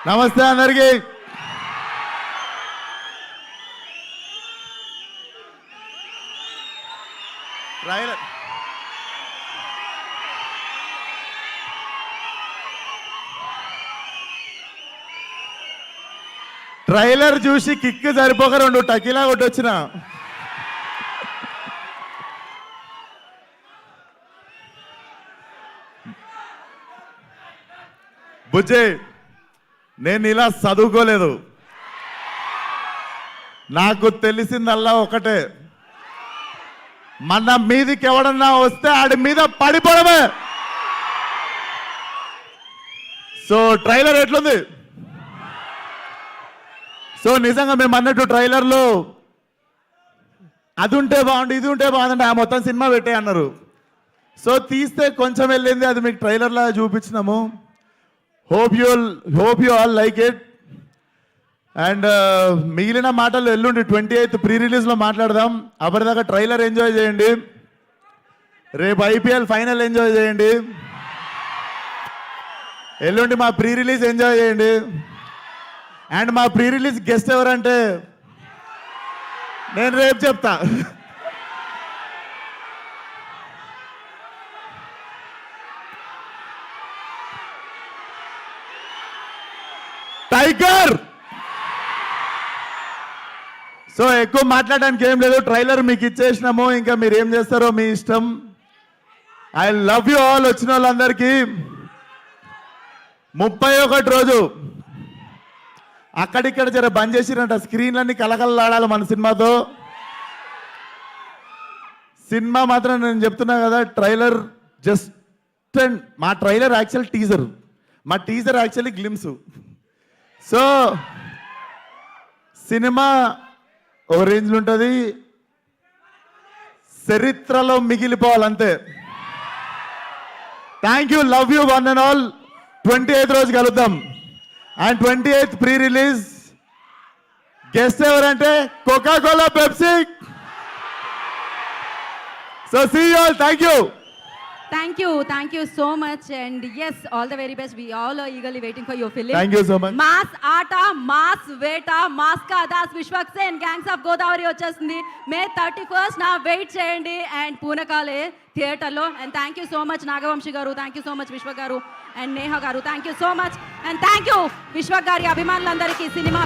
నమస్తే అందరికి. ట్రైలర్ చూసి కిక్ సరిపోక 2 టకీలా కొట్టొచ్చిన. బుజ్జి, నేను ఇలా చదువుకోలేదు. నాకు తెలిసిందల్లా ఒకటే, మన మీదికి ఎవడన్నా వస్తే ఆడి మీద పడిపోవడమే. సో ట్రైలర్ ఎట్లుంది? సో నిజంగా మేము అన్నట్టు ట్రైలర్లో అది ఉంటే బాగుండు, ఇది ఉంటే బాగుందంటే ఆ మొత్తం సినిమా పెట్టే అన్నారు. సో తీస్తే కొంచెం వెళ్ళింది, అది మీకు ట్రైలర్లా చూపించినాము. Hope you all like it. And మిగిలిన మాటలు ఎల్లుండి 28th ప్రీ రిలీజ్లో మాట్లాడదాం. అప్పటిదాకా ట్రైలర్ ఎంజాయ్ చేయండి. రేపు IPL ఫైనల్ ఎంజాయ్ చేయండి. ఎల్లుండి మా ప్రీ రిలీజ్ ఎంజాయ్ చేయండి. అండ్ మా ప్రీ రిలీజ్ గెస్ట్ ఎవరంటే నేను రేపు చెప్తా. టైగర్. సో ఎక్కువ మాట్లాడడానికి ఏం లేదు, ట్రైలర్ మీకు ఇచ్చేసినాము, ఇంకా మీరు ఏం చేస్తారో మీ ఇష్టం. I love you all. వచ్చిన వాళ్ళందరికీ 31 రోజు అక్కడిక్కడ జర బంద్ చేసిరంట, స్క్రీన్లన్నీ కలకలలాడాలి మన సినిమాతో. సినిమా మాత్రం నేను చెప్తున్నా కదా, ట్రైలర్ జస్ట్ మా ట్రైలర్ యాక్చువల్ టీజర్, మా teaser actually glimpse. So cinema ఓ రేంజ్లో ఉంటుంది, చరిత్రలో మిగిలిపోవాలంతే. Thank you, love you one and all. 28th రోజు కలుద్దాం. And 28th pre release guest ఎవరంటే Coca Cola, Pepsi. So see you all. Thank you. Thank you so much, and yes, all the very best. We all are eagerly waiting for your film. Thank you so much. Mass Aata, Mass Veta, Mass Kadas, Vishwak Sen, Gangs of Godavari వచ్చేస్తుంది. May 31st నా wait చేయండి. And పూనకాలే థియేటర్లో. And thank you so much Nagavamsi గారు, thank you so much Vishwak గారు and Neha గారు, thank you so much. And thank you Vishwak గారి అభిమానులందరికీ, సినిమా